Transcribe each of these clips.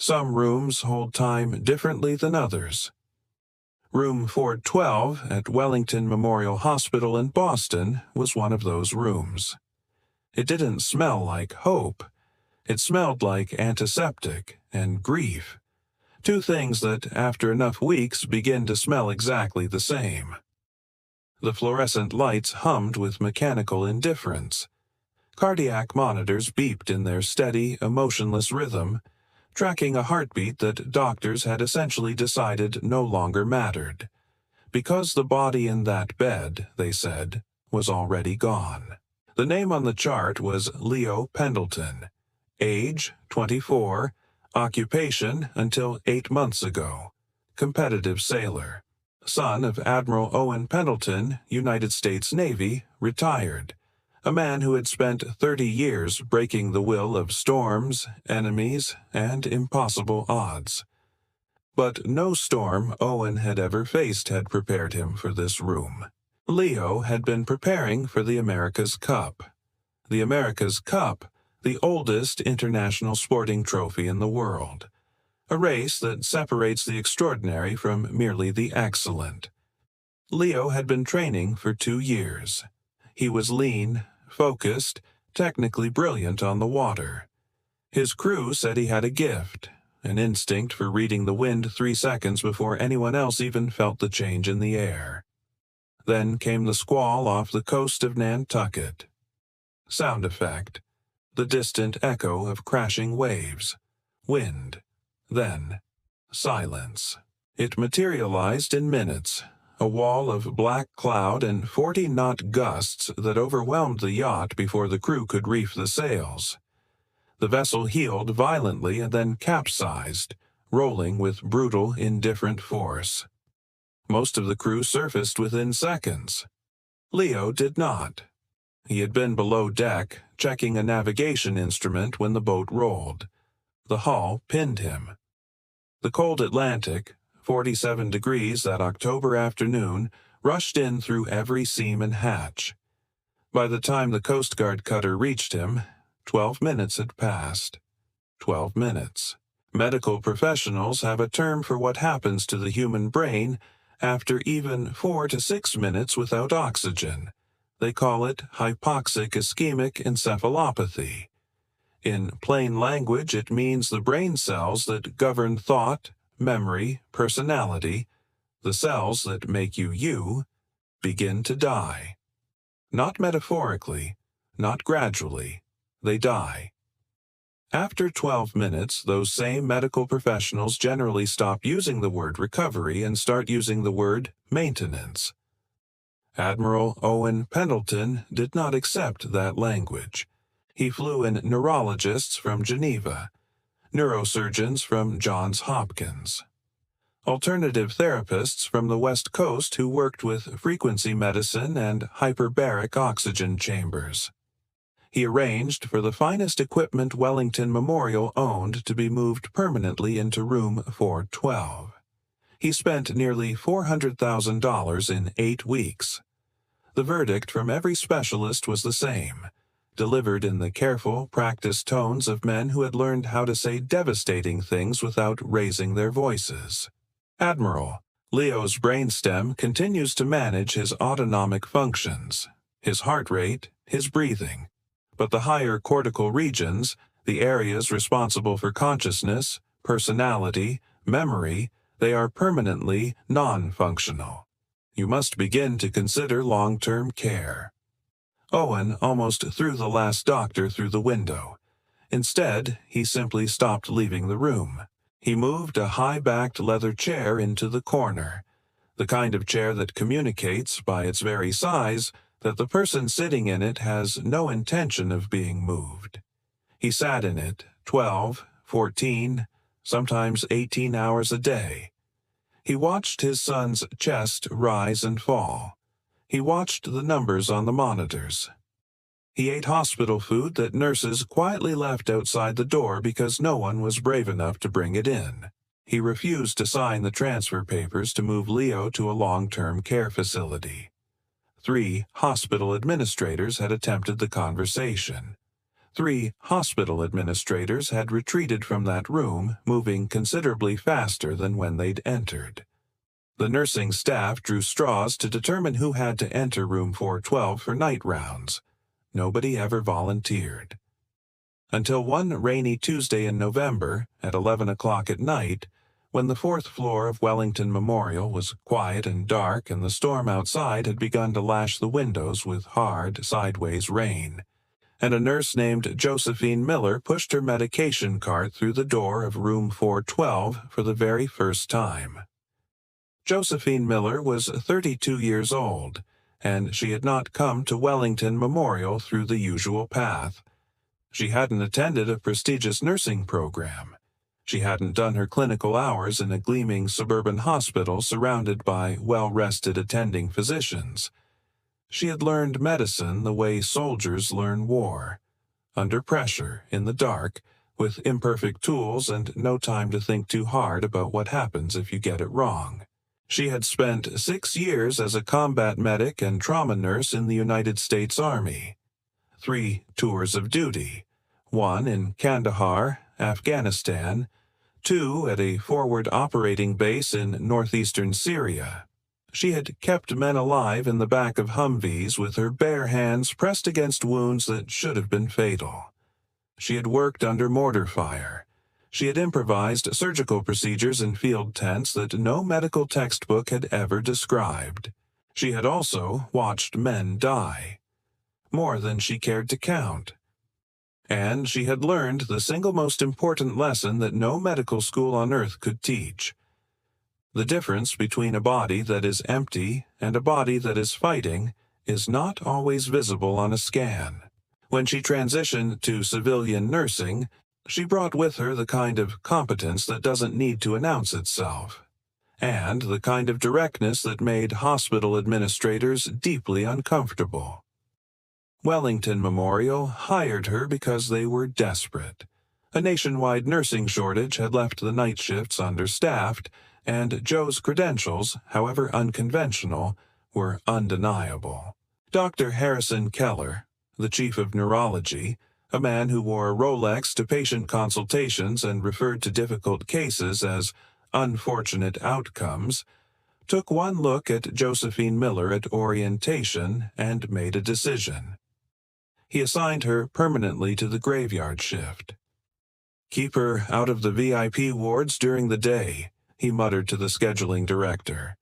Some rooms hold time differently than others. Room 412 at Wellington Memorial Hospital in Boston was one of those rooms. It didn't smell like hope. It smelled like antiseptic and grief, two things that, after enough weeks, begin to smell exactly the same. The fluorescent lights hummed with mechanical indifference. Cardiac monitors beeped in their steady, emotionless rhythm, tracking a heartbeat that doctors had essentially decided no longer mattered, because the body in that bed, they said, was already gone. The name on the chart was Leo Pendleton, age 24, occupation until 8 months ago, competitive sailor, son of Admiral Owen Pendleton, United States Navy, retired, a man who had spent 30 years breaking the will of storms, enemies, and impossible odds. But no storm Owen had ever faced had prepared him for this room. Leo had been preparing for the America's Cup. The America's Cup, the oldest international sporting trophy in the world. A race that separates the extraordinary from merely the excellent. Leo had been training for 2 years. He was lean, focused, technically brilliant on the water. His crew said he had a gift, an instinct for reading the wind 3 seconds before anyone else even felt the change in the air. Then came the squall off the coast of Nantucket. Sound effect. The distant echo of crashing waves. Wind. Then, silence. It materialized in minutes. A wall of black cloud and 40-knot gusts that overwhelmed the yacht before the crew could reef the sails. The vessel heeled violently and then capsized, rolling with brutal, indifferent force. Most of the crew surfaced within seconds. Leo did not. He had been below deck, checking a navigation instrument when the boat rolled. The hull pinned him. The cold Atlantic, 47 degrees that October afternoon, rushed in through every seam and hatch. By the time the Coast Guard cutter reached him, 12 minutes had passed. 12 minutes. Medical professionals have a term for what happens to the human brain after even 4 to 6 minutes without oxygen. They call it hypoxic ischemic encephalopathy. In plain language, it means the brain cells that govern thought, memory, personality, the cells that make you you, begin to die. Not metaphorically, not gradually, they die. After 12 minutes, those same medical professionals generally stop using the word recovery and start using the word maintenance. Admiral Owen Pendleton did not accept that language. He flew in neurologists from Geneva, neurosurgeons from Johns Hopkins, alternative therapists from the West Coast who worked with frequency medicine and hyperbaric oxygen chambers. He arranged for the finest equipment Wellington Memorial owned to be moved permanently into room 412. He spent nearly $400,000 in 8 weeks. The verdict from every specialist was the same, delivered in the careful, practiced tones of men who had learned how to say devastating things without raising their voices. Admiral, Leo's brainstem continues to manage his autonomic functions, his heart rate, his breathing. But the higher cortical regions, the areas responsible for consciousness, personality, memory, they are permanently non-functional. You must begin to consider long-term care. Owen almost threw the last doctor through the window. Instead, he simply stopped leaving the room. He moved a high-backed leather chair into the corner, the kind of chair that communicates, by its very size, that the person sitting in it has no intention of being moved. He sat in it 12, 14, sometimes 18 hours a day. He watched his son's chest rise and fall. He watched the numbers on the monitors. He ate hospital food that nurses quietly left outside the door because no one was brave enough to bring it in. He refused to sign the transfer papers to move Leo to a long-term care facility. 3 hospital administrators had attempted the conversation. 3 hospital administrators had retreated from that room, moving considerably faster than when they'd entered. The nursing staff drew straws to determine who had to enter room 412 for night rounds. Nobody ever volunteered. Until one rainy Tuesday in November, at 11 o'clock at night, when the 4th floor of Wellington Memorial was quiet and dark and the storm outside had begun to lash the windows with hard, sideways rain, and a nurse named Josephine Miller pushed her medication cart through the door of room 412 for the very first time. Josephine Miller was 32 years old, and she had not come to Wellington Memorial through the usual path. She hadn't attended a prestigious nursing program. She hadn't done her clinical hours in a gleaming suburban hospital surrounded by well-rested attending physicians. She had learned medicine the way soldiers learn war, under pressure, in the dark, with imperfect tools and no time to think too hard about what happens if you get it wrong. She had spent 6 years as a combat medic and trauma nurse in the United States Army, 3 tours of duty, 1 in Kandahar, Afghanistan, 2 at a forward operating base in northeastern Syria. She had kept men alive in the back of Humvees with her bare hands pressed against wounds that should have been fatal. She had worked under mortar fire. She had improvised surgical procedures in field tents that no medical textbook had ever described. She had also watched men die, more than she cared to count. And she had learned the single most important lesson that no medical school on earth could teach. The difference between a body that is empty and a body that is fighting is not always visible on a scan. When she transitioned to civilian nursing, she brought with her the kind of competence that doesn't need to announce itself, and the kind of directness that made hospital administrators deeply uncomfortable. Wellington Memorial hired her because they were desperate. A nationwide nursing shortage had left the night shifts understaffed, and Joe's credentials, however unconventional, were undeniable. Dr. Harrison Keller, the chief of neurology, a man who wore a Rolex to patient consultations and referred to difficult cases as unfortunate outcomes, took one look at Josephine Miller at orientation and made a decision. He assigned her permanently to the graveyard shift. "Keep her out of the VIP wards during the day," he muttered to the scheduling director.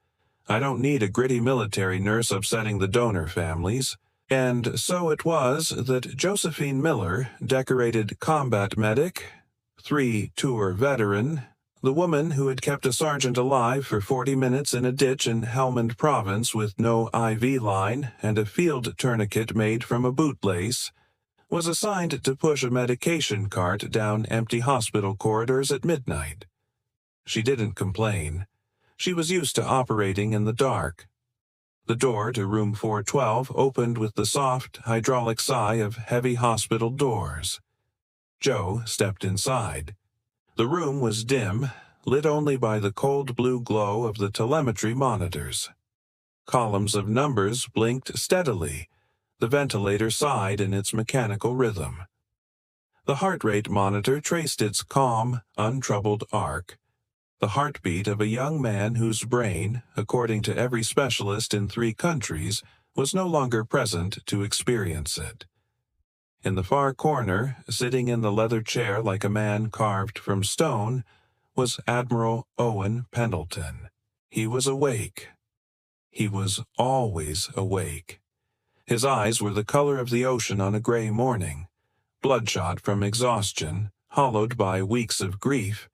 "I don't need a gritty military nurse upsetting the donor families." And so it was that Josephine Miller, decorated combat medic, 3-tour veteran, the woman who had kept a sergeant alive for 40 minutes in a ditch in Helmand Province with no IV line and a field tourniquet made from a bootlace, was assigned to push a medication cart down empty hospital corridors at midnight. She didn't complain. She was used to operating in the dark. The door to room 412 opened with the soft, hydraulic sigh of heavy hospital doors. Joe stepped inside. The room was dim, lit only by the cold blue glow of the telemetry monitors. Columns of numbers blinked steadily. The ventilator sighed in its mechanical rhythm. The heart rate monitor traced its calm, untroubled arc. The heartbeat of a young man whose brain, according to every specialist in 3 countries, was no longer present to experience it. In the far corner, sitting in the leather chair like a man carved from stone, was Admiral Owen Pendleton. He was awake. He was always awake. His eyes were the color of the ocean on a gray morning, bloodshot from exhaustion, hollowed by weeks of grief,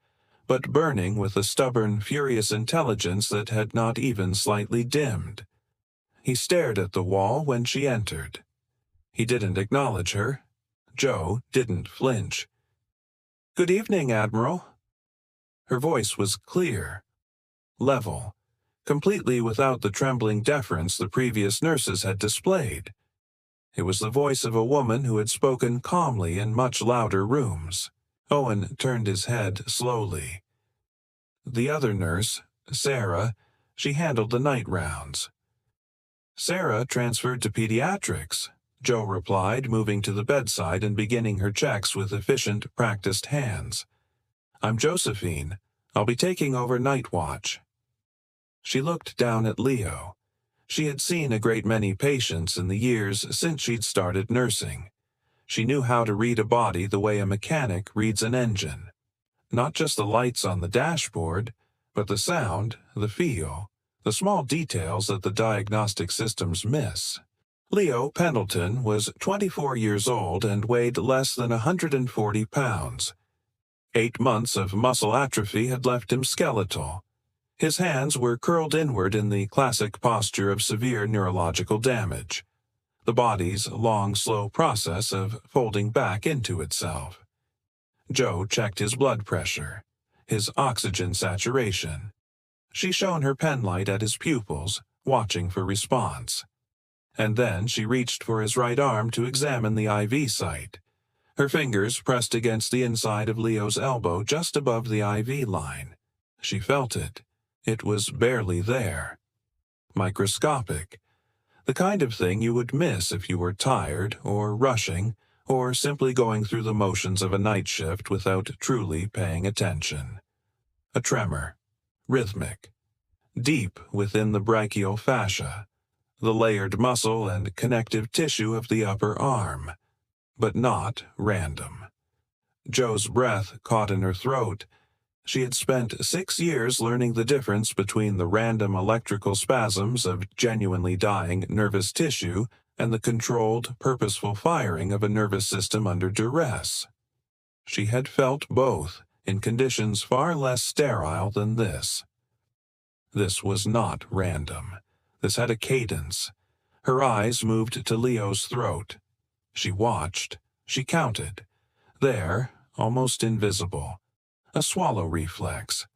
but burning with a stubborn, furious intelligence that had not even slightly dimmed. He stared at the wall when she entered. He didn't acknowledge her. Joe didn't flinch. "Good evening, Admiral." Her voice was clear, level, completely without the trembling deference the previous nurses had displayed. It was the voice of a woman who had spoken calmly in much louder rooms. Owen turned his head slowly. The other nurse, Sarah, she handled the night rounds. Sarah transferred to pediatrics. Jo replied, moving to the bedside and beginning her checks with efficient, practiced hands. "I'm Josephine. I'll be taking over night watch." She looked down at Leo. She had seen a great many patients in the years since she'd started nursing. She knew how to read a body the way a mechanic reads an engine. Not just the lights on the dashboard, but the sound, the feel, the small details that the diagnostic systems miss. Leo Pendleton was 24 years old and weighed less than 140 pounds. 8 months of muscle atrophy had left him skeletal. His hands were curled inward in the classic posture of severe neurological damage, the body's long, slow process of folding back into itself. Jo checked his blood pressure, his oxygen saturation. She shone her penlight at his pupils, watching for response. And then she reached for his right arm to examine the IV site. Her fingers pressed against the inside of Leo's elbow just above the IV line. She felt it. It was barely there. Microscopic. The kind of thing you would miss if you were tired or rushing or simply going through the motions of a night shift without truly paying attention. A tremor. Rhythmic. Deep within the brachial fascia, the layered muscle and connective tissue of the upper arm. But not random. Jo's breath caught in her throat. She had spent 6 years learning the difference between the random electrical spasms of genuinely dying nervous tissue and the controlled, purposeful firing of a nervous system under duress. She had felt both in conditions far less sterile than this. This was not random. This had a cadence. Her eyes moved to Leo's throat. She watched. She counted. There, almost invisible. A swallow reflex.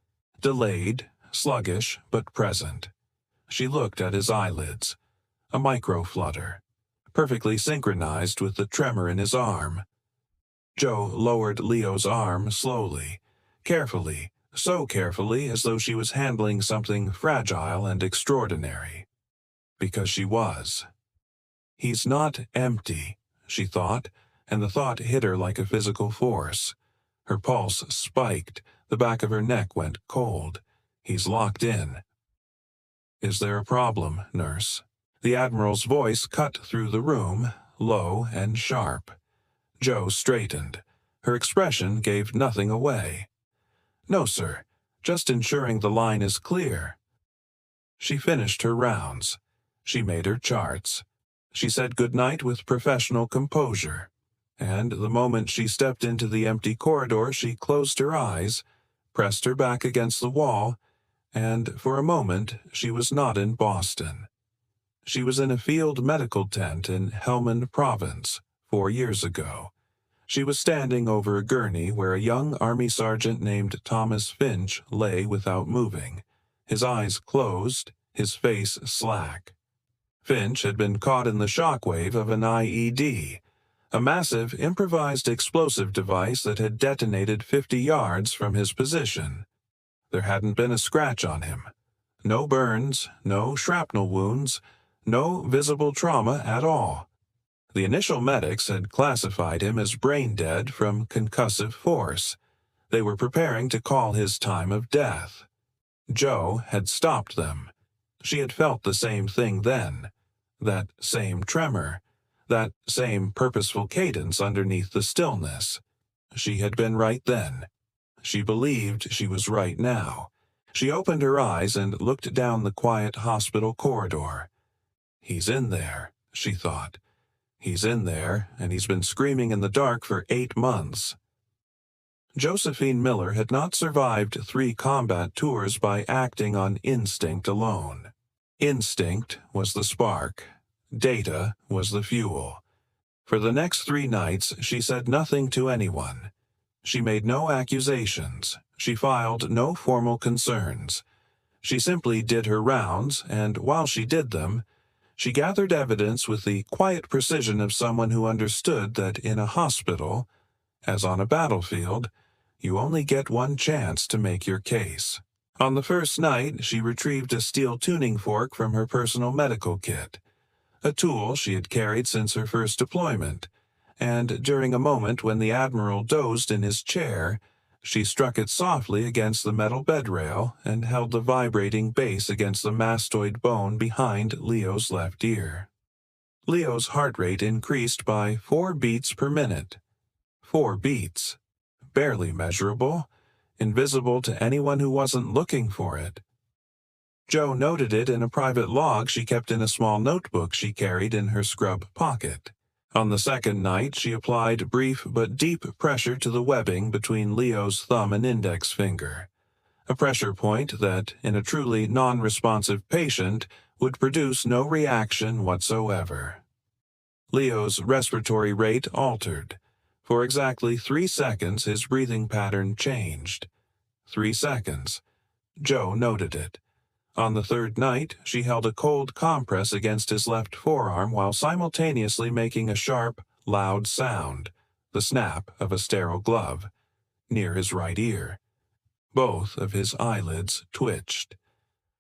Delayed, sluggish, but present. She looked at his eyelids. A micro-flutter. Perfectly synchronized with the tremor in his arm. Jo lowered Leo's arm slowly, carefully, so carefully as though she was handling something fragile and extraordinary. Because she was. He's not empty, she thought, and the thought hit her like a physical force. Her pulse spiked, the back of her neck went cold. He's locked in. "Is there a problem, nurse?" The Admiral's voice cut through the room, low and sharp. Jo straightened. Her expression gave nothing away. "No, sir. Just ensuring the line is clear." She finished her rounds. She made her charts. She said goodnight with professional composure. And the moment she stepped into the empty corridor, she closed her eyes, pressed her back against the wall, and for a moment she was not in Boston. She was in a field medical tent in Helmand Province 4 years ago. She was standing over a gurney where a young Army sergeant named Thomas Finch lay without moving, his eyes closed, his face slack. Finch had been caught in the shockwave of an IED, a massive improvised explosive device that had detonated 50 yards from his position. There hadn't been a scratch on him. No burns, no shrapnel wounds, no visible trauma at all. The initial medics had classified him as brain dead from concussive force. They were preparing to call his time of death. Jo had stopped them. She had felt the same thing then. That same tremor. That same purposeful cadence underneath the stillness. She had been right then. She believed she was right now. She opened her eyes and looked down the quiet hospital corridor. "He's in there," she thought. "He's in there, and he's been screaming in the dark for 8 months." Josephine Miller had not survived 3 combat tours by acting on instinct alone. Instinct was the spark. Data was the fuel. For the next 3 nights, she said nothing to anyone. She made no accusations. She filed no formal concerns. She simply did her rounds, and while she did them, she gathered evidence with the quiet precision of someone who understood that in a hospital, as on a battlefield, you only get one chance to make your case. On the first night, she retrieved a steel tuning fork from her personal medical kit. a tool she had carried since her first deployment, and during a moment when the Admiral dozed in his chair, she struck it softly against the metal bedrail and held the vibrating base against the mastoid bone behind Leo's left ear. Leo's heart rate increased by 4 beats per minute. 4 beats. Barely measurable, invisible to anyone who wasn't looking for it. Jo noted it in a private log she kept in a small notebook she carried in her scrub pocket. On the second night, she applied brief but deep pressure to the webbing between Leo's thumb and index finger, a pressure point that, in a truly non-responsive patient, would produce no reaction whatsoever. Leo's respiratory rate altered. For exactly 3 seconds, his breathing pattern changed. 3 seconds. Jo noted it. On the third night, she held a cold compress against his left forearm while simultaneously making a sharp, loud sound, the snap of a sterile glove, near his right ear. Both of his eyelids twitched,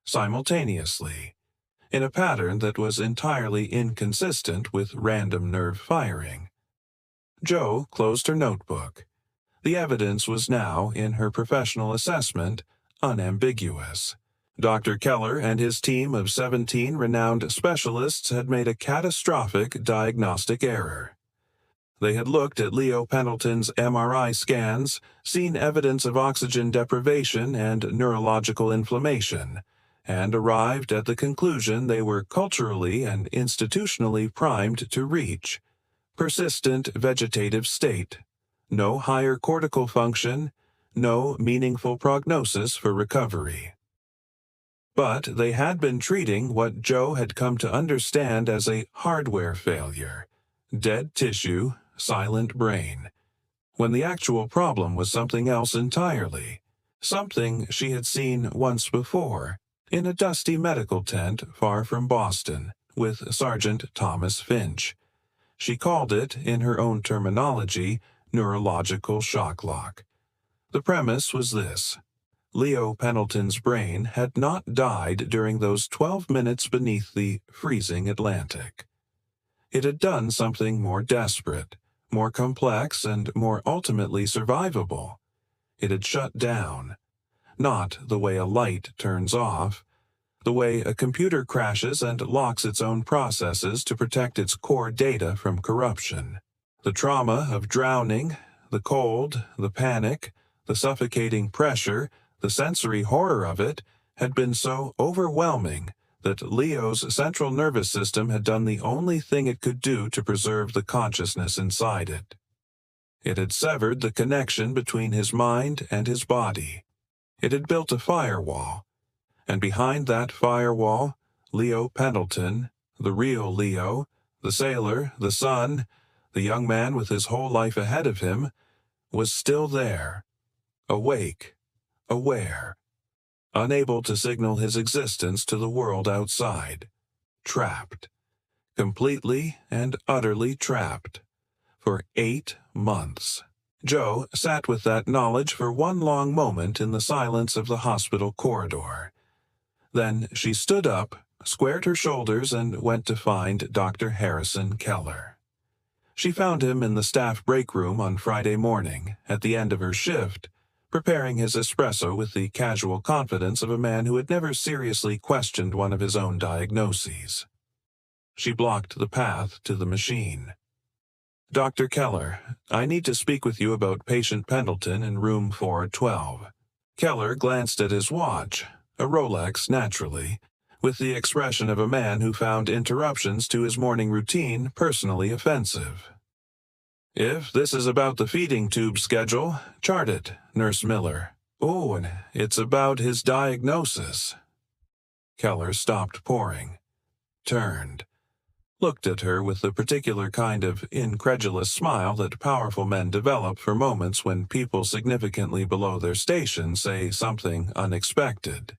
simultaneously, in a pattern that was entirely inconsistent with random nerve firing. Jo closed her notebook. The evidence was now, in her professional assessment, unambiguous. Dr. Keller and his team of 17 renowned specialists had made a catastrophic diagnostic error. They had looked at Leo Pendleton's MRI scans, seen evidence of oxygen deprivation and neurological inflammation, and arrived at the conclusion they were culturally and institutionally primed to reach: persistent vegetative state, no higher cortical function, no meaningful prognosis for recovery. But they had been treating what Jo had come to understand as a hardware failure, dead tissue, silent brain, when the actual problem was something else entirely, something she had seen once before, in a dusty medical tent far from Boston, with Sergeant Thomas Finch. She called it, in her own terminology, neurological shock lock. The premise was this: Leo Pendleton's brain had not died during those 12 minutes beneath the freezing Atlantic. It had done something more desperate, more complex, and more ultimately survivable. It had shut down. Not the way a light turns off, the way a computer crashes and locks its own processes to protect its core data from corruption. The trauma of drowning, the cold, the panic, the suffocating pressure, the sensory horror of it had been so overwhelming that Leo's central nervous system had done the only thing it could do to preserve the consciousness inside it. It had severed the connection between his mind and his body. It had built a firewall, and behind that firewall, Leo Pendleton, the real Leo, the sailor, the son, the young man with his whole life ahead of him, was still there, awake, aware, unable to signal his existence to the world outside, trapped, completely and utterly trapped, for 8 months. Jo sat with that knowledge for one long moment in the silence of the hospital corridor. Then she stood up, squared her shoulders, and went to find Dr. Harrison Keller. She found him in the staff break room on Friday morning, at the end of her shift, preparing his espresso with the casual confidence of a man who had never seriously questioned one of his own diagnoses. She blocked the path to the machine. "Dr. Keller, I need to speak with you about patient Pendleton in room 412. Keller glanced at his watch, a Rolex naturally, with the expression of a man who found interruptions to his morning routine personally offensive. "If this is about the feeding tube schedule, chart it, Nurse Miller. Oh, and it's about his diagnosis." Keller stopped pouring, turned, looked at her with the particular kind of incredulous smile that powerful men develop for moments when people significantly below their station say something unexpected.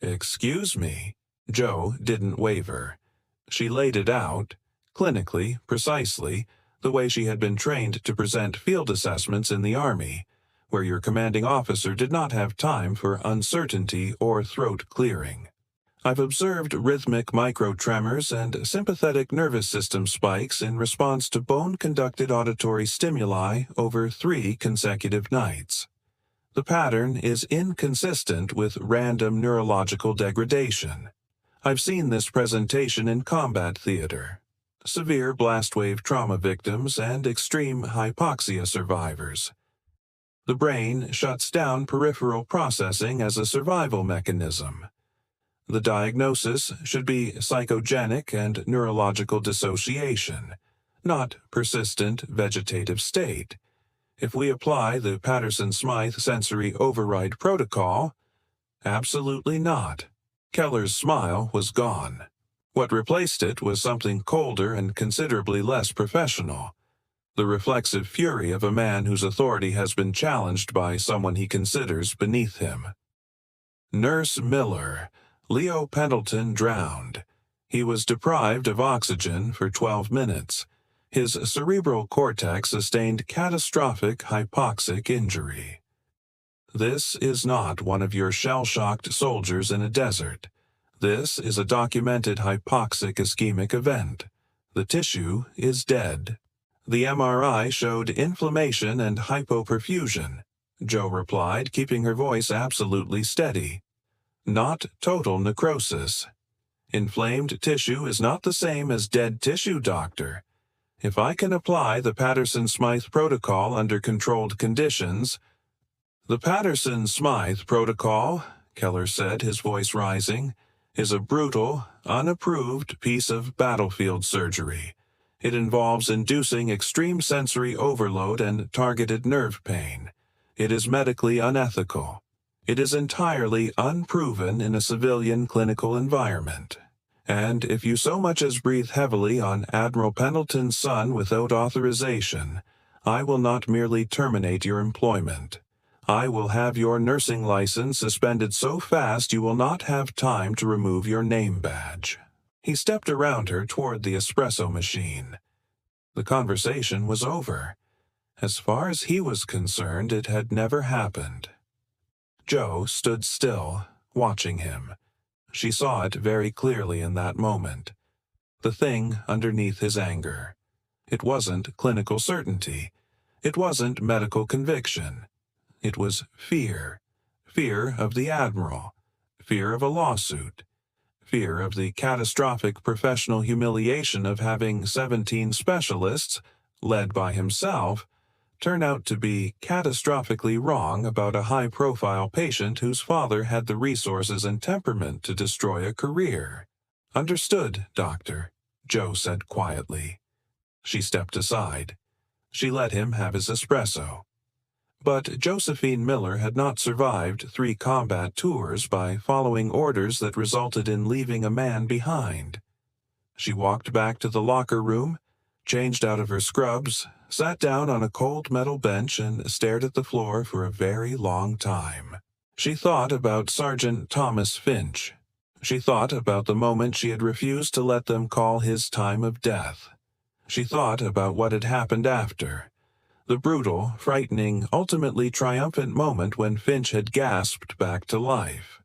"Excuse me." Jo didn't waver. She laid it out, clinically, precisely, the way she had been trained to present field assessments in the Army, where your commanding officer did not have time for uncertainty or throat clearing. I've observed rhythmic microtremors and sympathetic nervous system spikes in response to bone-conducted auditory stimuli over 3 consecutive nights. The pattern is inconsistent with random neurological degradation. I've seen this presentation in combat theater, severe blast wave trauma victims, and extreme hypoxia survivors. The brain shuts down peripheral processing as a survival mechanism. The diagnosis should be psychogenic and neurological dissociation, not persistent vegetative state. If we apply the Patterson-Smythe sensory override protocol, absolutely not. Keller's smile was gone. What replaced it was something colder and considerably less professional. The reflexive fury of a man whose authority has been challenged by someone he considers beneath him. Nurse Miller. Leo Pendleton drowned. He was deprived of oxygen for 12 minutes. His cerebral cortex sustained catastrophic hypoxic injury. This is not one of your shell-shocked soldiers in a desert. This is a documented hypoxic ischemic event. The tissue is dead. The MRI showed inflammation and hypoperfusion, Jo replied, keeping her voice absolutely steady. Not total necrosis. Inflamed tissue is not the same as dead tissue, doctor. If I can apply the Patterson-Smythe protocol under controlled conditions— The Patterson-Smythe protocol, Keller said, his voice rising, is a brutal, unapproved piece of battlefield surgery. It involves inducing extreme sensory overload and targeted nerve pain. It is medically unethical. It is entirely unproven in a civilian clinical environment. And if you so much as breathe heavily on Admiral Pendleton's son without authorization, I will not merely terminate your employment. I will have your nursing license suspended so fast you will not have time to remove your name badge. He stepped around her toward the espresso machine. The conversation was over. As far as he was concerned, it had never happened. Jo stood still, watching him. She saw it very clearly in that moment. The thing underneath his anger. It wasn't clinical certainty. It wasn't medical conviction. It was fear. Fear of the Admiral. Fear of a lawsuit. Fear of the catastrophic professional humiliation of having 17 specialists, led by himself, turn out to be catastrophically wrong about a high-profile patient whose father had the resources and temperament to destroy a career. Understood, doctor, Jo said quietly. She stepped aside. She let him have his espresso. But Josephine Miller had not survived 3 combat tours by following orders that resulted in leaving a man behind. She walked back to the locker room, changed out of her scrubs, sat down on a cold metal bench and stared at the floor for a very long time. She thought about Sergeant Thomas Finch. She thought about the moment she had refused to let them call his time of death. She thought about what had happened after. The brutal, frightening, ultimately triumphant moment when Finch had gasped back to life.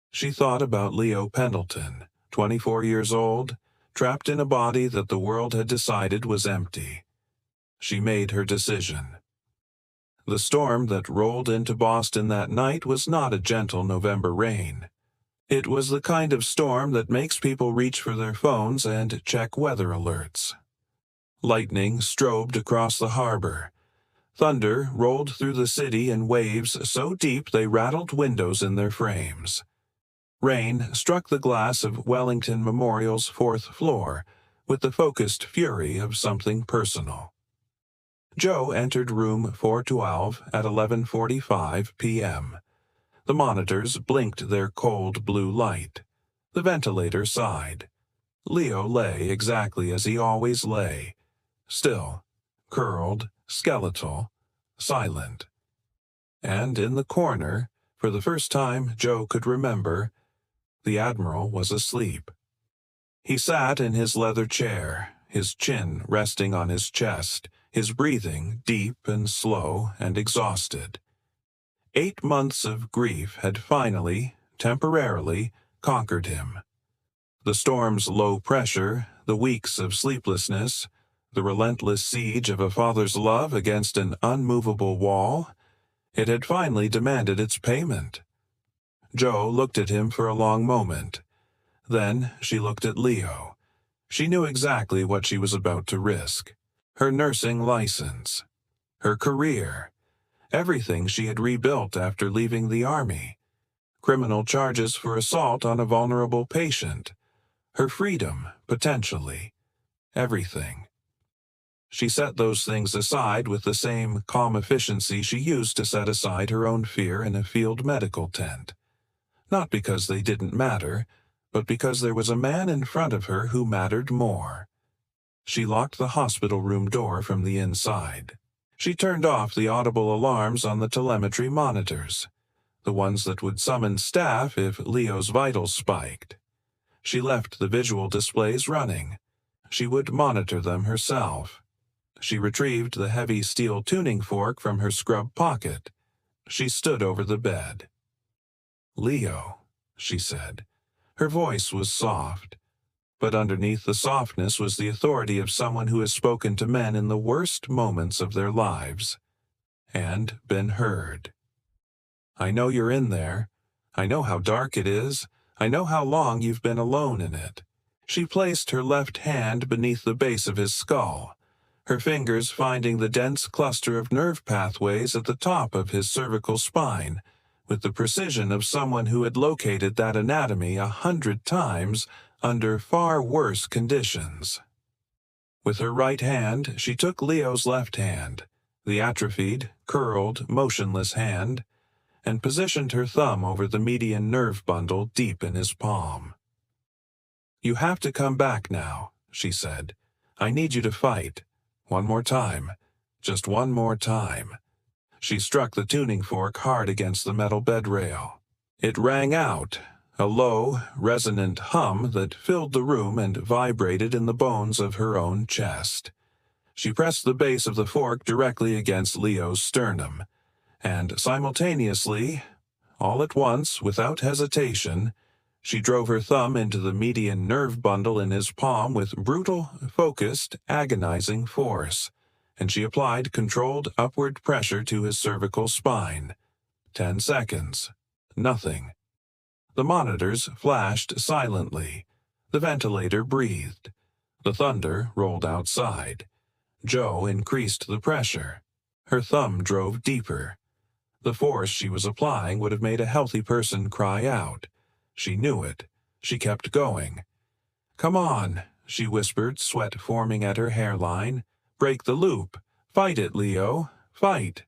She thought about Leo Pendleton, 24 years old, trapped in a body that the world had decided was empty. She made her decision. The storm that rolled into Boston that night was not a gentle November rain. It was the kind of storm that makes people reach for their phones and check weather alerts. Lightning strobed across the harbor. Thunder rolled through the city in waves so deep they rattled windows in their frames. Rain struck the glass of Wellington Memorial's 4th floor with the focused fury of something personal. Jo entered room 412 at 11:45 p.m. The monitors blinked their cold blue light. The ventilator sighed. Leo lay exactly as he always lay. Still, curled, skeletal, silent. And in the corner, for the first time Jo could remember, the Admiral was asleep. He sat in his leather chair, his chin resting on his chest, his breathing deep and slow and exhausted. 8 months of grief had finally, temporarily, conquered him. The storm's low pressure, the weeks of sleeplessness, the relentless siege of a father's love against an unmovable wall, it had finally demanded its payment. Jo looked at him for a long moment. Then she looked at Leo. She knew exactly what she was about to risk. Her nursing license, her career, everything she had rebuilt after leaving the army, criminal charges for assault on a vulnerable patient, her freedom, potentially, everything. She set those things aside with the same calm efficiency she used to set aside her own fear in a field medical tent. Not because they didn't matter, but because there was a man in front of her who mattered more. She locked the hospital room door from the inside. She turned off the audible alarms on the telemetry monitors, the ones that would summon staff if Leo's vitals spiked. She left the visual displays running. She would monitor them herself. She retrieved the heavy steel tuning fork from her scrub pocket. She stood over the bed. "Leo," she said. Her voice was soft, but underneath the softness was the authority of someone who has spoken to men in the worst moments of their lives, and been heard. "I know you're in there. I know how dark it is. I know how long you've been alone in it." She placed her left hand beneath the base of his skull, her fingers finding the dense cluster of nerve pathways at the top of his cervical spine, with the precision of someone who had located that anatomy 100 times under far worse conditions. With her right hand, she took Leo's left hand, the atrophied, curled, motionless hand, and positioned her thumb over the median nerve bundle deep in his palm. "You have to come back now," she said. "I need you to fight. One more time. Just one more time." She struck the tuning fork hard against the metal bed rail. It rang out, a low, resonant hum that filled the room and vibrated in the bones of her own chest. She pressed the base of the fork directly against Leo's sternum, and simultaneously, all at once, without hesitation, she drove her thumb into the median nerve bundle in his palm with brutal, focused, agonizing force, and she applied controlled upward pressure to his cervical spine. 10 seconds. Nothing. The monitors flashed silently. The ventilator breathed. The thunder rolled outside. Jo increased the pressure. Her thumb drove deeper. The force she was applying would have made a healthy person cry out. She knew it. She kept going. "Come on," she whispered, sweat forming at her hairline. "Break the loop. Fight it, Leo. Fight."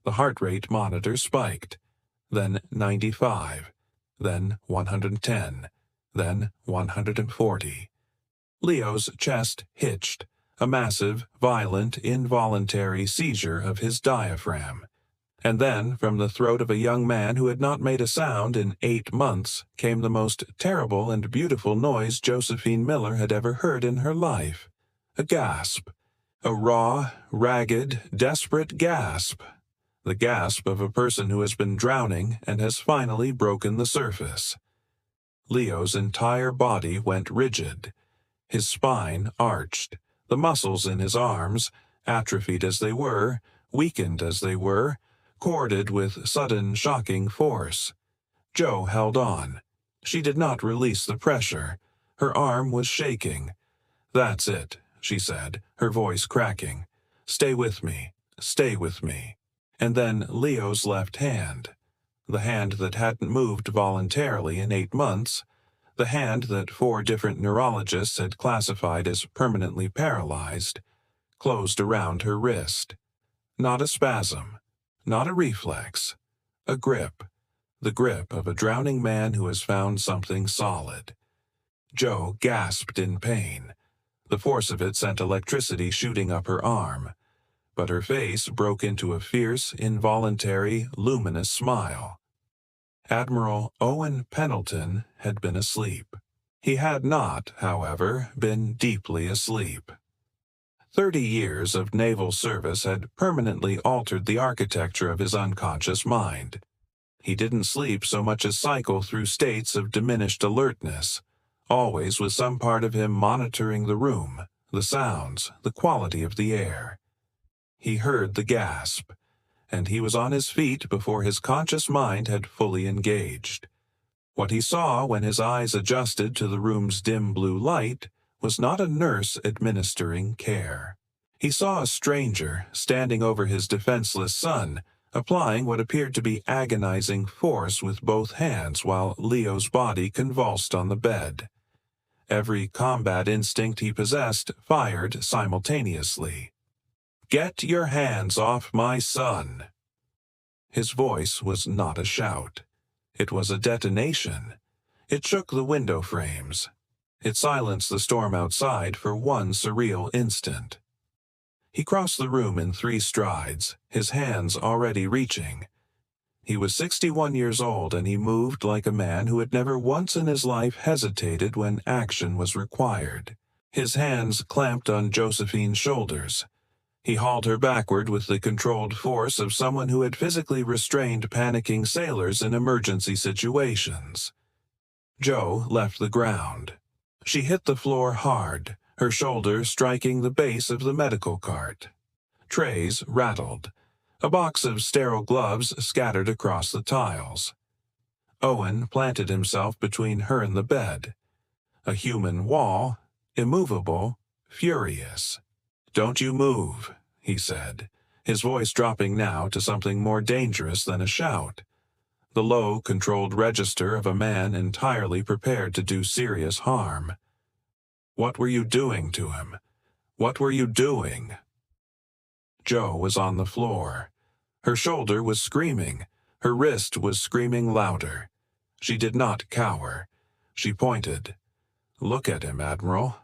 The heart rate monitor spiked. Then 95. Then 110. Then 140. Leo's chest hitched, a massive, violent, involuntary seizure of his diaphragm. And then, from the throat of a young man who had not made a sound in 8 months, came the most terrible and beautiful noise Josephine Miller had ever heard in her life. A gasp. A raw, ragged, desperate gasp. The gasp of a person who has been drowning and has finally broken the surface. Leo's entire body went rigid. His spine arched. The muscles in his arms, atrophied as they were, weakened as they were, corded with sudden, shocking force. Jo held on. She did not release the pressure. Her arm was shaking. "That's it," she said, her voice cracking. "Stay with me. Stay with me." And then Leo's left hand, the hand that hadn't moved voluntarily in 8 months, the hand that 4 different neurologists had classified as permanently paralyzed, closed around her wrist. Not a spasm. Not a reflex. A grip. The grip of a drowning man who has found something solid. Jo gasped in pain. The force of it sent electricity shooting up her arm. But her face broke into a fierce, involuntary, luminous smile. Admiral Owen Pendleton had been asleep. He had not, however, been deeply asleep. 30 years of naval service had permanently altered the architecture of his unconscious mind. He didn't sleep so much as cycle through states of diminished alertness, always with some part of him monitoring the room, the sounds, the quality of the air. He heard the gasp, and he was on his feet before his conscious mind had fully engaged. What he saw when his eyes adjusted to the room's dim blue light was not a nurse administering care. He saw a stranger standing over his defenseless son, applying what appeared to be agonizing force with both hands while Leo's body convulsed on the bed. Every combat instinct he possessed fired simultaneously. "Get your hands off my son!" His voice was not a shout. It was a detonation. It shook the window frames. It silenced the storm outside for one surreal instant. He crossed the room in 3 strides, his hands already reaching. He was 61 years old, and he moved like a man who had never once in his life hesitated when action was required. His hands clamped on Josephine's shoulders. He hauled her backward with the controlled force of someone who had physically restrained panicking sailors in emergency situations. Jo left the ground. She hit the floor hard, her shoulder striking the base of the medical cart. Trays rattled. A box of sterile gloves scattered across the tiles. Owen planted himself between her and the bed. A human wall, immovable, furious. "Don't you move," he said, his voice dropping now to something more dangerous than a shout. The low, controlled register of a man entirely prepared to do serious harm. "What were you doing to him? What were you doing?" Jo was on the floor. Her shoulder was screaming. Her wrist was screaming louder. She did not cower. She pointed. "Look at him, Admiral."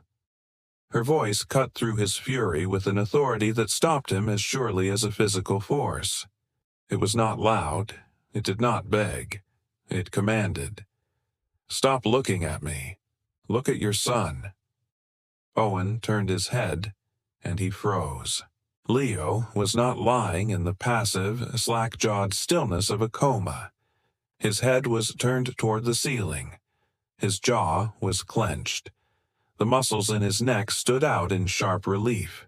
Her voice cut through his fury with an authority that stopped him as surely as a physical force. It was not loud. It did not beg. It commanded. "Stop looking at me. Look at your son." Owen turned his head, and he froze. Leo was not lying in the passive, slack-jawed stillness of a coma. His head was turned toward the ceiling. His jaw was clenched. The muscles in his neck stood out in sharp relief.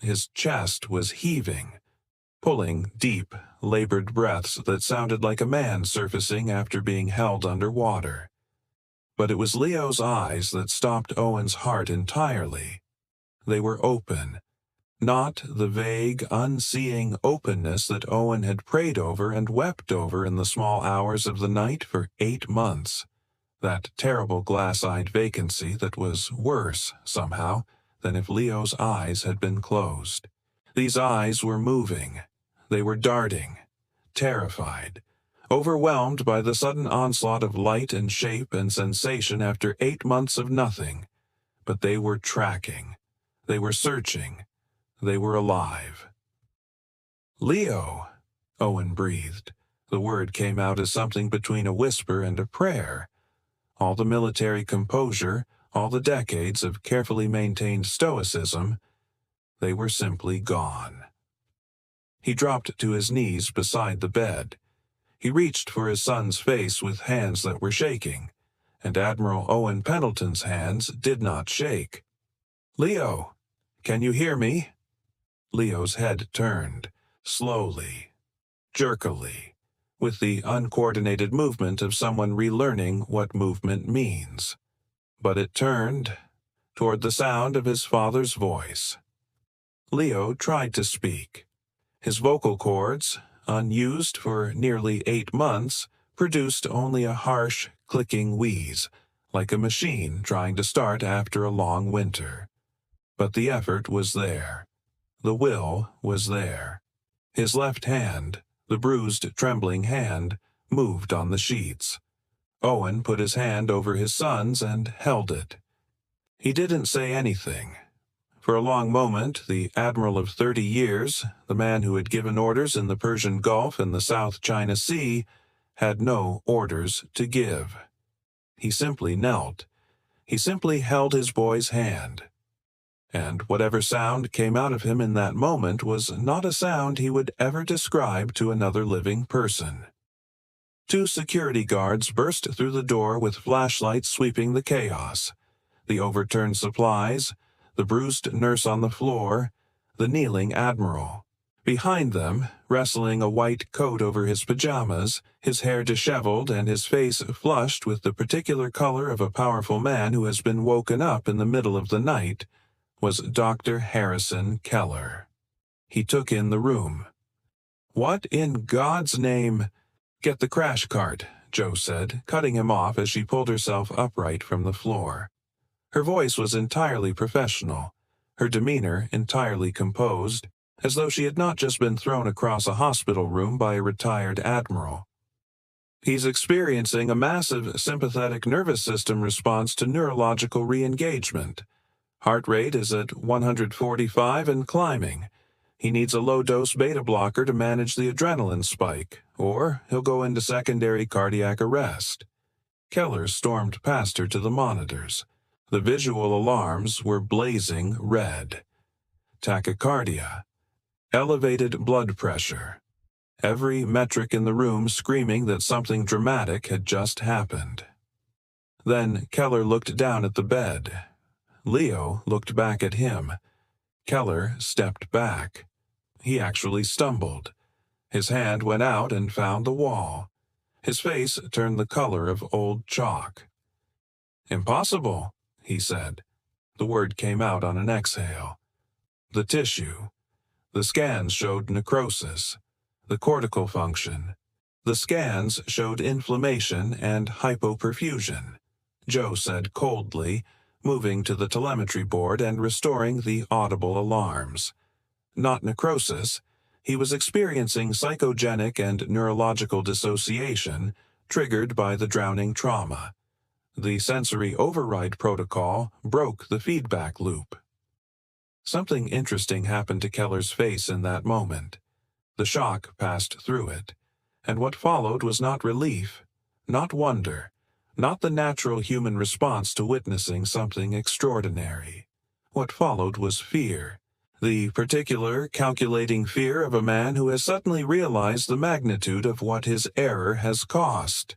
His chest was heaving, pulling deep, labored breaths that sounded like a man surfacing after being held under water. But it was Leo's eyes that stopped Owen's heart entirely. They were open. Not the vague, unseeing openness that Owen had prayed over and wept over in the small hours of the night for 8 months. That terrible glass-eyed vacancy that was worse, somehow, than if Leo's eyes had been closed. These eyes were moving. They were darting, terrified, overwhelmed by the sudden onslaught of light and shape and sensation after 8 months of nothing. But they were tracking. They were searching. They were alive. "Leo," Owen breathed. The word came out as something between a whisper and a prayer. All the military composure, all the decades of carefully maintained stoicism, they were simply gone. He dropped to his knees beside the bed. He reached for his son's face with hands that were shaking, and Admiral Owen Pendleton's hands did not shake. "Leo, can you hear me?" Leo's head turned, slowly, jerkily, with the uncoordinated movement of someone relearning what movement means. But it turned toward the sound of his father's voice. Leo tried to speak. His vocal cords, unused for nearly 8 months, produced only a harsh, clicking wheeze, like a machine trying to start after a long winter. But the effort was there. The will was there. His left hand, the bruised, trembling hand, moved on the sheets. Owen put his hand over his son's and held it. He didn't say anything. For a long moment, the admiral of 30 years, the man who had given orders in the Persian Gulf and the South China Sea, had no orders to give. He simply knelt. He simply held his boy's hand. And whatever sound came out of him in that moment was not a sound he would ever describe to another living person. Two security guards burst through the door with flashlights sweeping the chaos. The overturned supplies, the bruised nurse on the floor, the kneeling admiral. Behind them, wrestling a white coat over his pajamas, his hair disheveled and his face flushed with the particular color of a powerful man who has been woken up in the middle of the night, was Dr. Harrison Keller. He took in the room. "What in God's name—" "Get the crash cart," Joe said, cutting him off as she pulled herself upright from the floor. Her voice was entirely professional, her demeanor entirely composed, as though she had not just been thrown across a hospital room by a retired admiral. "He's experiencing a massive sympathetic nervous system response to neurological re-engagement. Heart rate is at 145 and climbing. He needs a low-dose beta blocker to manage the adrenaline spike, or he'll go into secondary cardiac arrest." Keller stormed past her to the monitors. The visual alarms were blazing red. Tachycardia. Elevated blood pressure. Every metric in the room screaming that something dramatic had just happened. Then Keller looked down at the bed. Leo looked back at him. Keller stepped back. He actually stumbled. His hand went out and found the wall. His face turned the color of old chalk. "Impossible," he said. The word came out on an exhale. "The tissue. The scans showed necrosis. The cortical function. The scans showed inflammation and hypoperfusion," Joe said coldly, moving to the telemetry board and restoring the audible alarms. Not necrosis. He was experiencing psychogenic and neurological dissociation triggered by the drowning trauma. The sensory override protocol broke the feedback loop. Something interesting happened to Keller's face in that moment. The shock passed through it, and what followed was not relief, not wonder, not the natural human response to witnessing something extraordinary. What followed was fear, the particular, calculating fear of a man who has suddenly realized the magnitude of what his error has cost.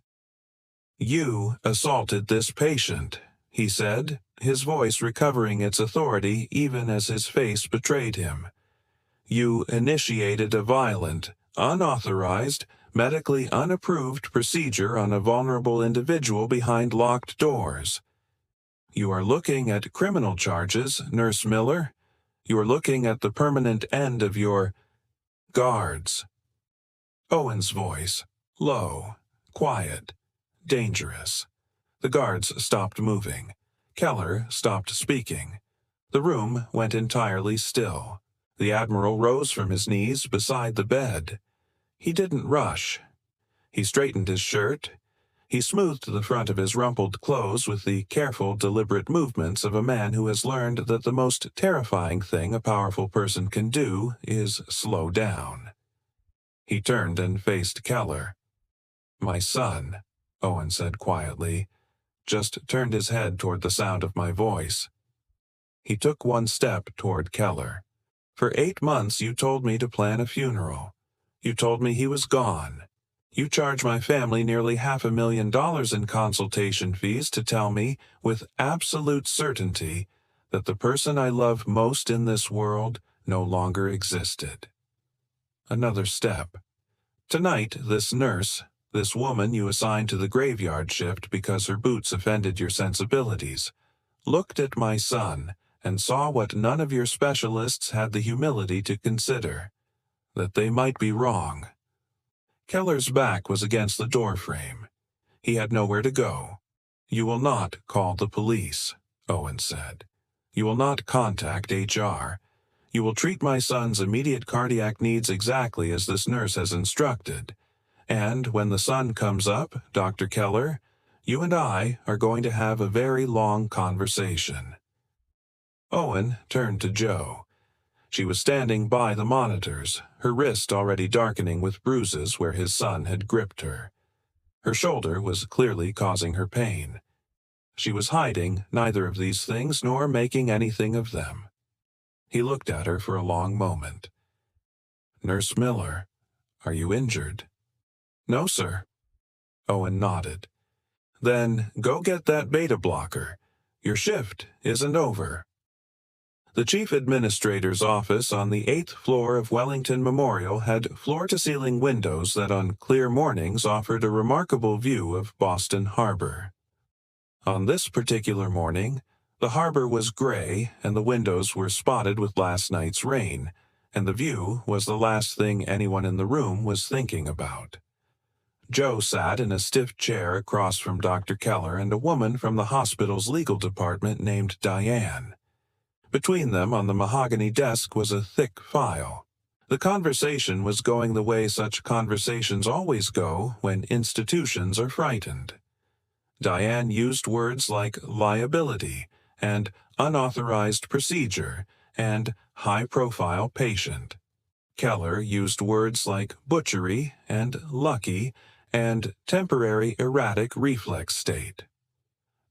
"You assaulted this patient," he said, his voice recovering its authority even as his face betrayed him. "You initiated a violent, unauthorized, medically unapproved procedure on a vulnerable individual behind locked doors. You are looking at criminal charges, Nurse Miller. You are looking at the permanent end of your guards." Owen's voice, low, quiet, dangerous. The guards stopped moving. Keller stopped speaking. The room went entirely still. The Admiral rose from his knees beside the bed. He didn't rush. He straightened his shirt. He smoothed the front of his rumpled clothes with the careful, deliberate movements of a man who has learned that the most terrifying thing a powerful person can do is slow down. He turned and faced Keller. "My son," Owen said quietly, just turned his head toward the sound of my voice. He took one step toward Keller. "For 8 months you told me to plan a funeral. You told me he was gone. You charged my family nearly $500,000 in consultation fees to tell me, with absolute certainty, that the person I love most in this world no longer existed." Another step. "Tonight, this nurse, this woman you assigned to the graveyard shift because her boots offended your sensibilities, looked at my son and saw what none of your specialists had the humility to consider, that they might be wrong." Keller's back was against the doorframe. He had nowhere to go. "You will not call the police," Owen said. "You will not contact HR. You will treat my son's immediate cardiac needs exactly as this nurse has instructed. And when the sun comes up, Dr. Keller, you and I are going to have a very long conversation." Owen turned to Joe. She was standing by the monitors, her wrist already darkening with bruises where his son had gripped her. Her shoulder was clearly causing her pain. She was hiding neither of these things nor making anything of them. He looked at her for a long moment. "Nurse Miller, are you injured?" "No, sir." Owen nodded. Then go get that beta blocker. Your shift isn't over. The chief administrator's office on the 8th floor of Wellington Memorial had floor-to-ceiling windows that on clear mornings offered a remarkable view of Boston Harbor. On this particular morning, the harbor was gray and the windows were spotted with last night's rain, and the view was the last thing anyone in the room was thinking about. Joe sat in a stiff chair across from Dr. Keller and a woman from the hospital's legal department named Diane. Between them on the mahogany desk was a thick file. The conversation was going the way such conversations always go when institutions are frightened. Diane used words like liability and unauthorized procedure and high-profile patient. Keller used words like butchery and lucky and temporary erratic reflex state.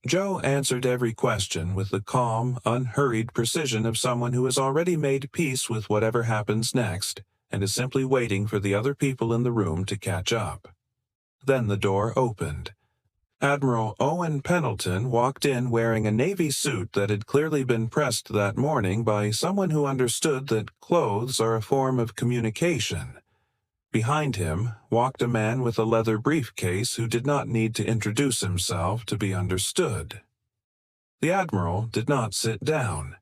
Joe answered every question with the calm, unhurried precision of someone who has already made peace with whatever happens next and is simply waiting for the other people in the room to catch up. Then the door opened. Admiral Leo Pendleton walked in wearing a Navy suit that had clearly been pressed that morning by someone who understood that clothes are a form of communication. Behind him walked a man with a leather briefcase who did not need to introduce himself to be understood. The Admiral did not sit down.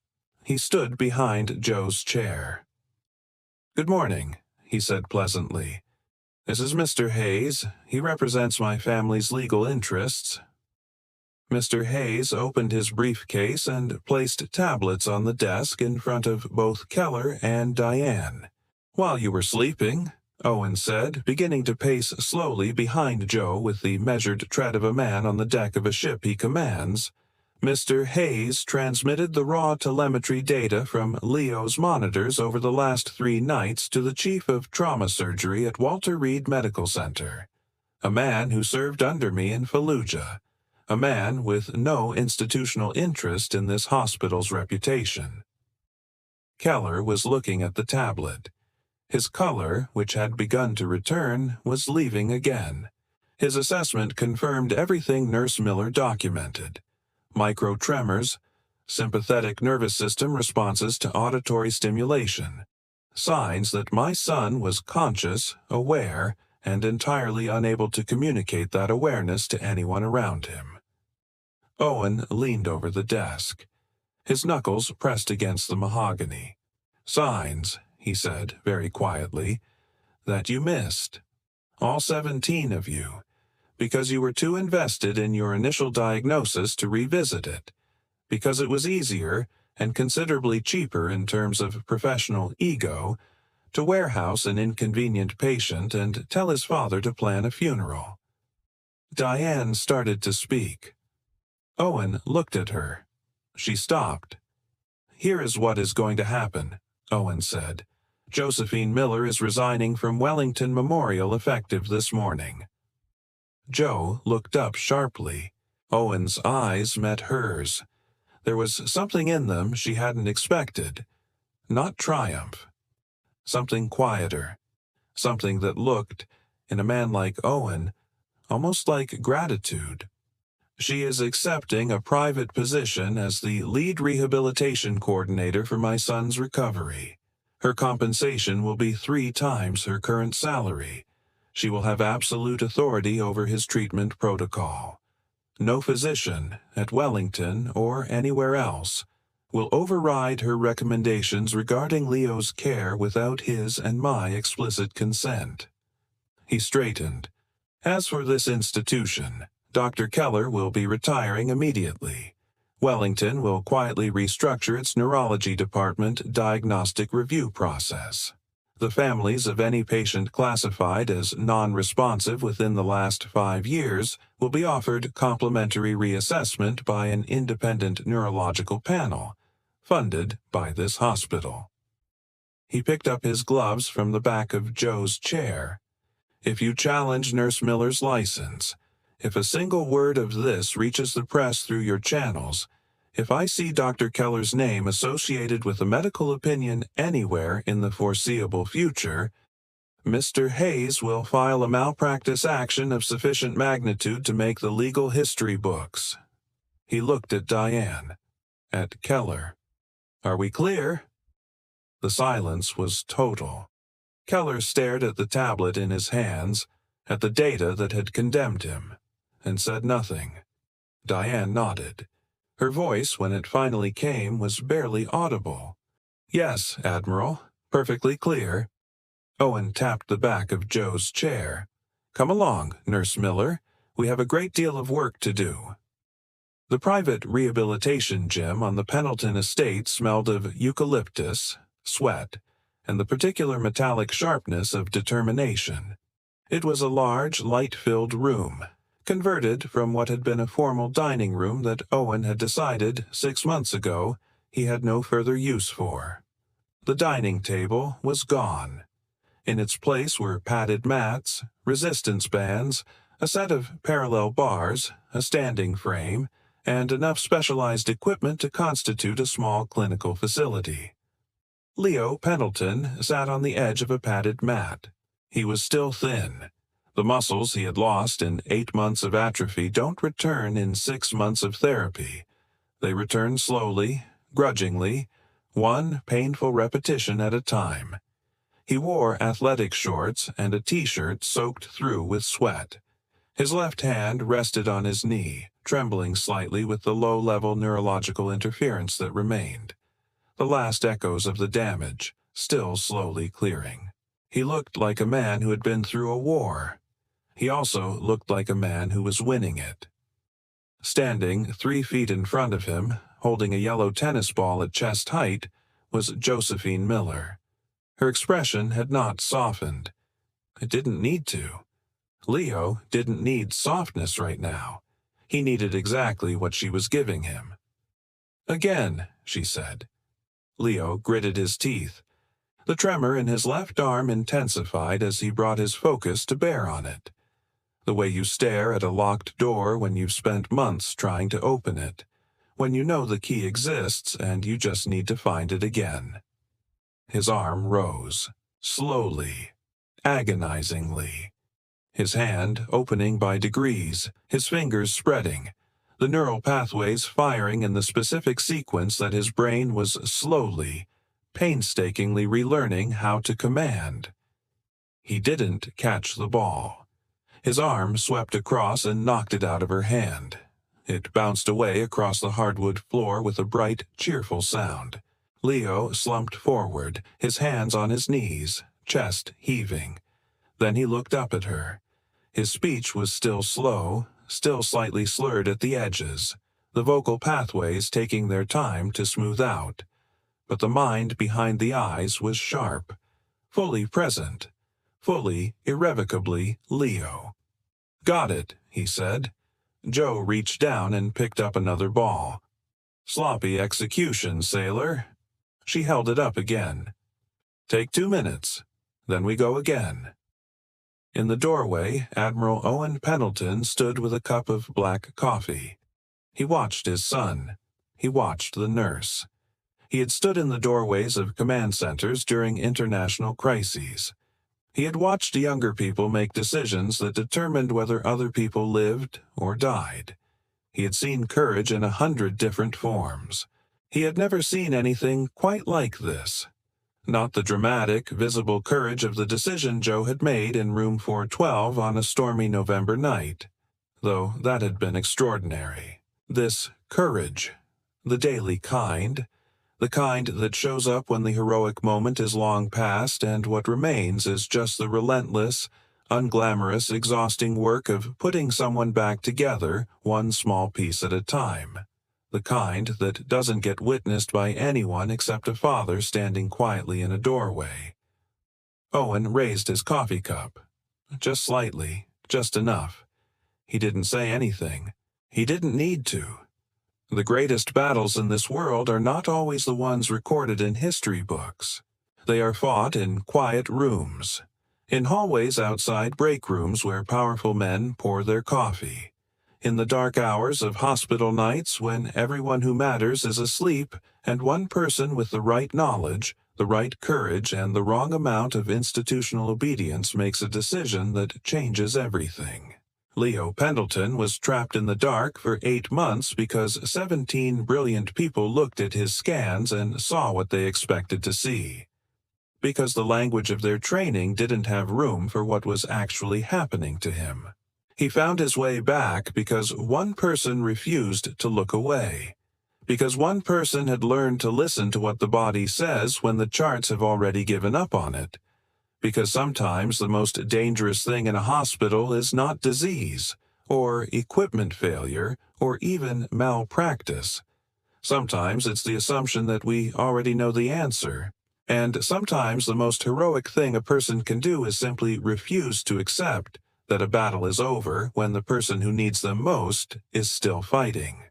He stood behind Joe's chair. "Good morning," he said pleasantly. "This is Mr. Hayes. He represents my family's legal interests." Mr. Hayes opened his briefcase and placed tablets on the desk in front of both Keller and Diane. "While you were sleeping," Owen said, beginning to pace slowly behind Joe with the measured tread of a man on the deck of a ship he commands, Mr. Hayes transmitted the raw telemetry data from Leo's monitors over the last 3 nights to the chief of trauma surgery at Walter Reed Medical Center, a man who served under me in Fallujah, a man with no institutional interest in this hospital's reputation. Keller was looking at the tablet. His color, which had begun to return, was leaving again. His assessment confirmed everything Nurse Miller documented. Micro-tremors, sympathetic nervous system responses to auditory stimulation, signs that my son was conscious, aware, and entirely unable to communicate that awareness to anyone around him. Owen leaned over the desk. His knuckles pressed against the mahogany. "Signs," he said very quietly, "that you missed. All 17 of you. Because you were too invested in your initial diagnosis to revisit it, because it was easier and considerably cheaper in terms of professional ego to warehouse an inconvenient patient and tell his father to plan a funeral." Diane started to speak. Owen looked at her. She stopped. "Here is what is going to happen," Owen said. "Josephine Miller is resigning from Wellington Memorial effective this morning." Joe looked up sharply. Owen's eyes met hers. There was something in them she hadn't expected. Not triumph. Something quieter. Something that looked, in a man like Owen, almost like gratitude. "She is accepting a private position as the lead rehabilitation coordinator for my son's recovery. Her compensation will be 3 times her current salary. She will have absolute authority over his treatment protocol. No physician, at Wellington or anywhere else, will override her recommendations regarding Leo's care without his and my explicit consent." He straightened. "As for this institution, Dr. Keller will be retiring immediately. Wellington will quietly restructure its neurology department diagnostic review process. The families of any patient classified as non-responsive within the last 5 years will be offered complimentary reassessment by an independent neurological panel, funded by this hospital." He picked up his gloves from the back of Joe's chair. "If you challenge Nurse Miller's license, if a single word of this reaches the press through your channels, if I see Dr. Keller's name associated with a medical opinion anywhere in the foreseeable future, Mr. Hayes will file a malpractice action of sufficient magnitude to make the legal history books." He looked at Diane, at Keller. "Are we clear?" The silence was total. Keller stared at the tablet in his hands, at the data that had condemned him, and said nothing. Diane nodded. Her voice, when it finally came, was barely audible. "Yes, Admiral. Perfectly clear." Owen tapped the back of Joe's chair. "Come along, Nurse Miller. We have a great deal of work to do." The private rehabilitation gym on the Pendleton estate smelled of eucalyptus, sweat, and the particular metallic sharpness of determination. It was a large, light-filled room, converted from what had been a formal dining room that Owen had decided 6 months ago he had no further use for. The dining table was gone. In its place were padded mats, resistance bands, a set of parallel bars, a standing frame, and enough specialized equipment to constitute a small clinical facility. Leo Pendleton sat on the edge of a padded mat. He was still thin. The muscles he had lost in 8 months of atrophy don't return in 6 months of therapy. They return slowly, grudgingly, one painful repetition at a time. He wore athletic shorts and a t-shirt soaked through with sweat. His left hand rested on his knee, trembling slightly with the low-level neurological interference that remained. The last echoes of the damage, still slowly clearing. He looked like a man who had been through a war. He also looked like a man who was winning it. Standing 3 feet in front of him, holding a yellow tennis ball at chest height, was Josephine Miller. Her expression had not softened. It didn't need to. Leo didn't need softness right now. He needed exactly what she was giving him. "Again," she said. Leo gritted his teeth. The tremor in his left arm intensified as he brought his focus to bear on it. The way you stare at a locked door when you've spent months trying to open it, when you know the key exists and you just need to find it again. His arm rose, slowly, agonizingly. His hand opening by degrees, his fingers spreading, the neural pathways firing in the specific sequence that his brain was slowly, painstakingly relearning how to command. He didn't catch the ball. His arm swept across and knocked it out of her hand. It bounced away across the hardwood floor with a bright, cheerful sound. Leo slumped forward, his hands on his knees, chest heaving. Then he looked up at her. His speech was still slow, still slightly slurred at the edges, the vocal pathways taking their time to smooth out. But the mind behind the eyes was sharp, fully present, fully, irrevocably Leo. "Got it," he said. Joe reached down and picked up another ball. "Sloppy execution, sailor." She held it up again. "Take 2 minutes. Then we go again." In the doorway, Admiral Owen Pendleton stood with a cup of black coffee. He watched his son. He watched the nurse. He had stood in the doorways of command centers during international crises. He had watched younger people make decisions that determined whether other people lived or died. He had seen courage in 100 different forms. He had never seen anything quite like this. Not the dramatic, visible courage of the decision Joe had made in room 412 on a stormy November night, though that had been extraordinary. This courage, the daily kind, the kind that shows up when the heroic moment is long past and what remains is just the relentless, unglamorous, exhausting work of putting someone back together, one small piece at a time. The kind that doesn't get witnessed by anyone except a father standing quietly in a doorway. Owen raised his coffee cup. Just slightly, just enough. He didn't say anything. He didn't need to. The greatest battles in this world are not always the ones recorded in history books. They are fought in quiet rooms, in hallways outside break rooms where powerful men pour their coffee. In the dark hours of hospital nights when everyone who matters is asleep and one person with the right knowledge, The right courage and the wrong amount of institutional obedience makes a decision that changes everything. Leo Pendleton was trapped in the dark for 8 months because 17 brilliant people looked at his scans and saw what they expected to see. Because the language of their training didn't have room for what was actually happening to him. He found his way back because one person refused to look away. Because one person had learned to listen to what the body says when the charts have already given up on it. Because sometimes the most dangerous thing in a hospital is not disease, or equipment failure, or even malpractice. Sometimes it's the assumption that we already know the answer. And sometimes the most heroic thing a person can do is simply refuse to accept that a battle is over when the person who needs them most is still fighting.